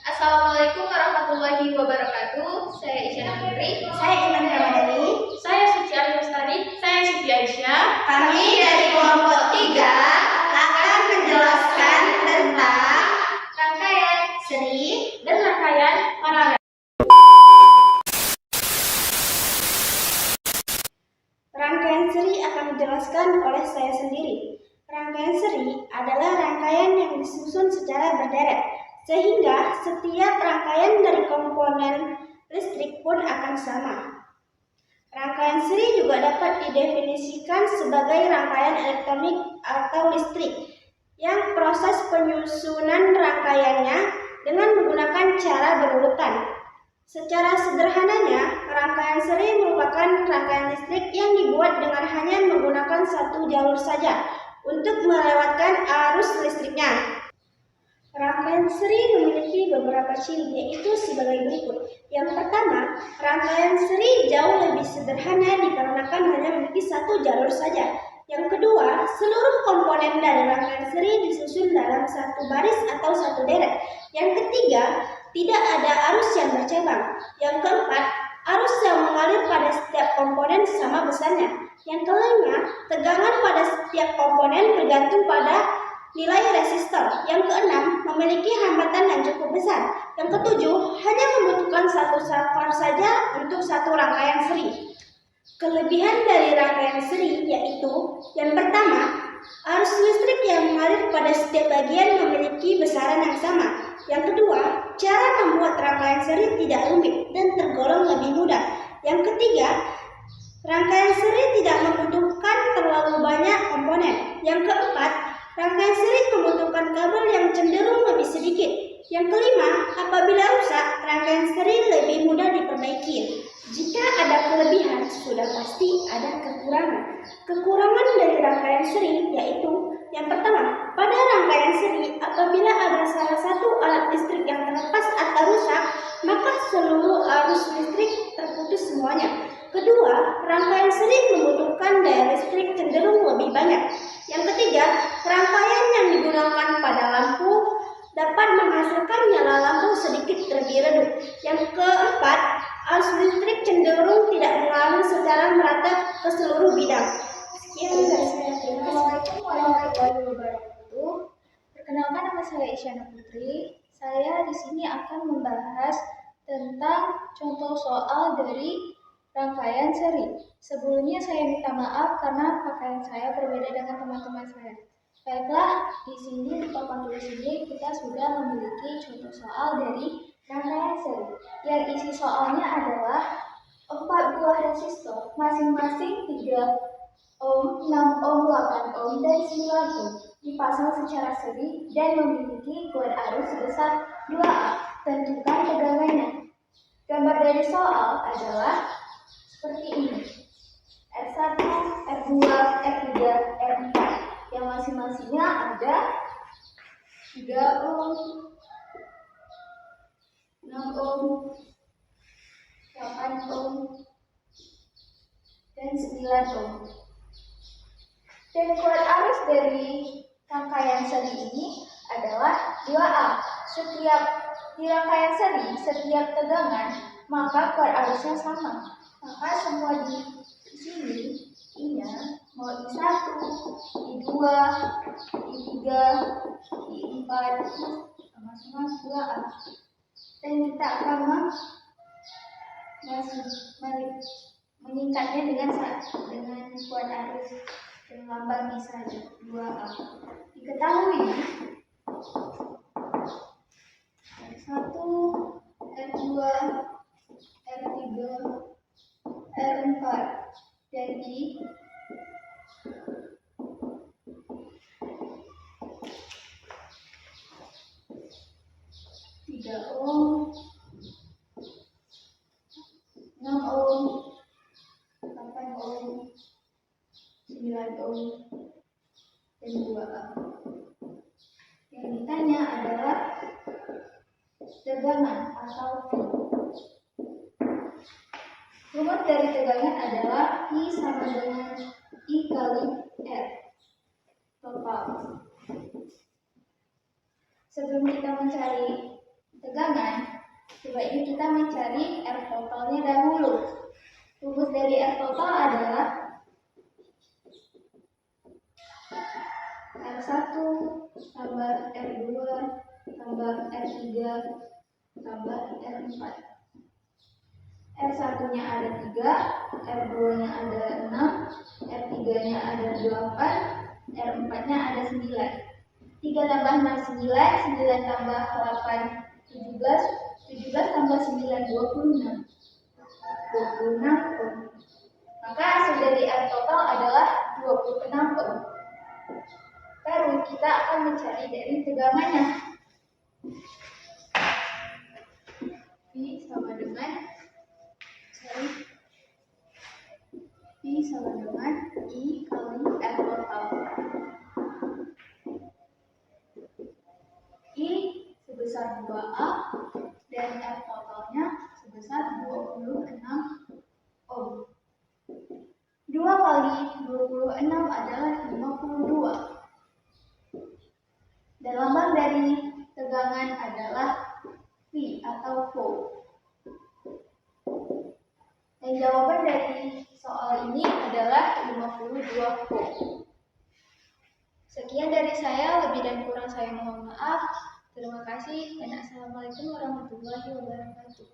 Assalamualaikum warahmatullahi wabarakatuh. Saya Isyana Putri. Saya Iman Ramadhani. Saya Suci Alustari. Saya Siti Aisyah. Kami dari kelompok 3 akan menjelaskan tentang Rangkaian seri dan rangkaian paralel. Rangkaian seri akan dijelaskan oleh saya sendiri. Rangkaian seri adalah rangkaian yang disusun secara berderet, sehingga setiap rangkaian dari komponen listrik pun akan sama. Rangkaian seri juga dapat didefinisikan sebagai rangkaian elektronik atau listrik, yang proses penyusunan rangkaiannya dengan menggunakan cara berurutan. Secara sederhananya, rangkaian seri merupakan rangkaian listrik yang dibuat dengan hanya menggunakan satu jalur saja untuk melewatkan arus listriknya. Rangkaian seri memiliki beberapa ciri, yaitu sebagai berikut. Yang pertama, rangkaian seri jauh lebih sederhana dikarenakan hanya memiliki satu jalur saja. Yang kedua, seluruh komponen dari rangkaian seri disusun dalam satu baris atau satu deret. Yang ketiga, tidak ada arus yang bercabang. Yang keempat, arus yang mengalir pada setiap komponen sama besarnya. Yang kelima, tegangan pada setiap komponen bergantung pada nilai resistor. Yang keenam, memiliki hambatan yang cukup besar. Yang ketujuh, hanya membutuhkan satu saklar saja untuk satu rangkaian seri. Kelebihan dari rangkaian seri yaitu, yang pertama, arus listrik yang mengalir pada setiap bagian memiliki besaran yang sama. Yang kedua, cara membuat rangkaian seri tidak rumit dan tergolong lebih mudah. Yang ketiga, rangkaian seri tidak membutuhkan terlalu banyak komponen. Yang keempat, rangkaian seri membutuhkan kabel yang cenderung lebih sedikit. Yang kelima, apabila rusak, rangkaian seri lebih mudah diperbaiki. Jika ada kelebihan, sudah pasti ada kekurangan. Kekurangan dari rangkaian seri yaitu, yang pertama, pada rangkaian seri, apabila ada salah satu alat listrik yang terlepas atau rusak, maka seluruh arus listrik terputus semuanya. Kedua, rangkaian seri membutuhkan daya listrik cenderung lebih banyak. Yang ketiga, rangkaian yang digunakan pada lampu dapat menghasilkan nyala lampu sedikit lebih redup. Yang keempat, arus listrik cenderung tidak mengalir secara merata ke seluruh bidang. Sekian dari saya. Assalamualaikum warahmatullahi wabarakatuh. Perkenalkan, nama saya Isyana Putri. Saya di sini akan membahas tentang contoh soal dari rangkaian seri. Sebelumnya saya minta maaf karena pakaian saya berbeda dengan teman-teman saya. Baiklah, di sini di papan tulis ini kita sudah memiliki contoh soal dari rangkaian seri. Yang isi soalnya adalah 4 buah resistor, masing-masing 3 ohm, 6 ohm, 8 ohm, dan 9 ohm, dipasang secara seri dan memiliki kuat arus sebesar 2A. Tentukan tegangannya. Gambar dari soal adalah seperti ini: R1, R2, R3, R4, yang masing-masingnya ada 3 ohm, 6 ohm, 8 ohm, dan 9 ohm. Dan kuat arus dari rangkaian seri ini adalah 2A. Di rangkaian seri, setiap tegangan, maka kuat arusnya sama. Maka semua di sini, I-nya, mau I1, I2, I3, I4, sama-sama 2A. Dan kita akan meningkatnya dengan kuat arus dan lambang I saja, 2A. Diketahui R1, R2, R3, R4, dan I 3 ohm, 6 ohm, 8 ohm, 9 ohm, dan 2A. Yang kita selanjutnya adalah tegangan atau V. Rumus dari tegangan adalah I sama dengan I kali R total. Sebelum kita mencari tegangan, sebaiknya kita mencari R totalnya dahulu. Rumus dari R total adalah R1 tambah R2 tambah R3 tambah R4. R1-nya ada 3, R2-nya ada 6, R3-nya ada 8, R4-nya ada 9. 3 tambah 6, 9, 9 tambah 8, 17, 17 tambah 9, 26. 26 ohm. Maka hasil dari R total adalah 26 ohm. Baru kita akan mencari dari tegangannya. V sama dengan I kali R total. I sebesar 2A dan R totalnya sebesar 26 ohm. 2 kali 26 adalah 52. Dan lambang dari tegangan adalah V atau volt. Dan jawaban dari soal ini adalah 52 volt. Sekian dari saya, lebih dan kurang saya mohon maaf. Terima kasih dan assalamualaikum warahmatullahi wabarakatuh.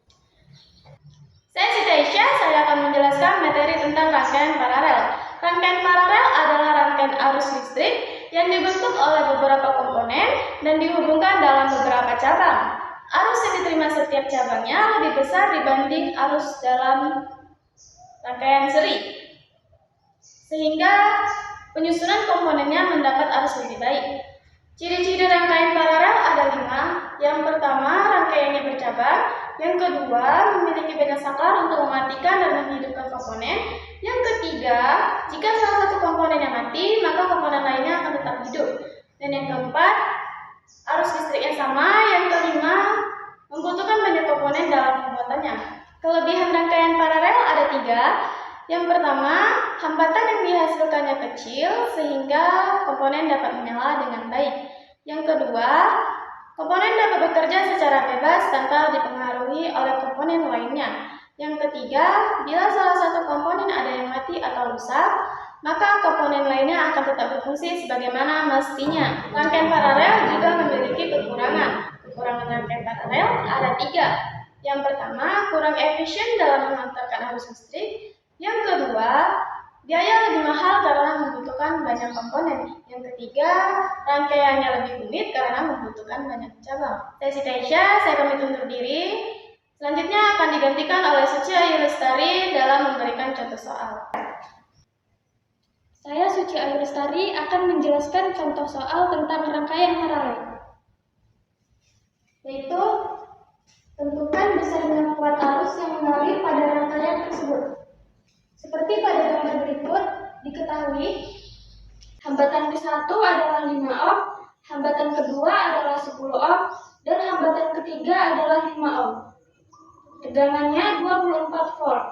Saya Siti Aisyah, saya akan menjelaskan materi tentang rangkaian paralel. Rangkaian paralel adalah rangkaian arus listrik yang dibentuk oleh beberapa komponen dan dihubungkan dalam beberapa cabang. Arus yang diterima setiap cabangnya lebih besar dibanding arus dalam rangkaian seri, sehingga penyusunan komponennya mendapat arus lebih baik. Ciri-ciri rangkaian paralel ada 5. Yang pertama, rangkaiannya bercabang. Yang kedua, memiliki beda saklar untuk mematikan dan menghidupkan komponen. Yang ketiga, jika salah satu komponennya mati, maka komponen lainnya akan tetap hidup. Dan yang keempat, arus listriknya sama. Yang kelima, membutuhkan banyak komponen dalam pembuatannya. Kelebihan rangkaian paralel ada 3. Yang pertama, hambatan yang dihasilkannya kecil sehingga komponen dapat menyala dengan baik. Yang kedua, komponen dapat bekerja secara bebas tanpa dipengaruhi oleh komponen lainnya. Yang ketiga, bila salah satu komponen ada yang mati atau rusak, maka komponen lainnya akan tetap berfungsi sebagaimana mestinya. Rangkaian paralel juga memiliki kekurangan. Kekurangan rangkaian paralel ada 3. Yang pertama, kurang efisien dalam menghantarkan arus listrik. Yang kedua, biaya lebih mahal karena membutuhkan banyak komponen. Yang ketiga, rangkaiannya lebih rumit karena membutuhkan banyak cabang. Saya Siti Aisyah, saya pamit undur diri. Selanjutnya akan digantikan oleh Suci Ayu Lestari dalam memberikan contoh soal. Saya Suci Ayu Lestari akan menjelaskan contoh soal tentang rangkaian paralel. Yaitu, tentukan besarnya kuat arus yang mengalir pada rangkaian tersebut. Seperti pada gambar berikut, diketahui hambatan ke-1 adalah 5 ohm, hambatan kedua adalah 10 ohm, dan hambatan ketiga adalah 5 ohm. Tegangannya 24 volt.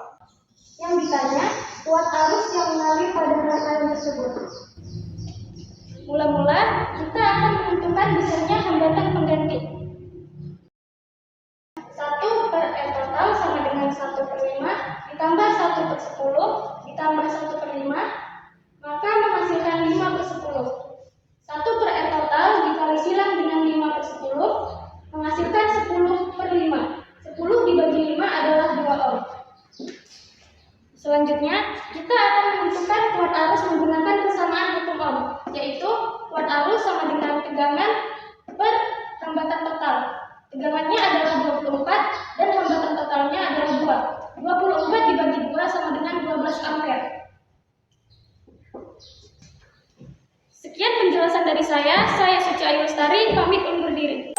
Yang ditanya, kuat arus yang mengalir pada rangkaian tersebut. Mula-mula, kita akan menentukan besarnya hambatan pengganti. 1 per R total sama dengan 1/5 ditambah 1/10 ditambah 1/5, maka menghasilkan 5/10. 1 per R total dikali silang dengan 5/10 menghasilkan 10/5. 10 dibagi 5 adalah 2 ohm. Selanjutnya, kita akan menentukan kuat arus menggunakan kesamaan hukum ohm, yaitu kuat arus sama dengan tegangan per hambatan total. Tegangannya adalah 24 dan hambatan totalnya adalah 2. 24 dibagi 2 sama dengan 12 ampere. Sekian penjelasan dari saya Suci Ayu Lestari, pamit undur diri.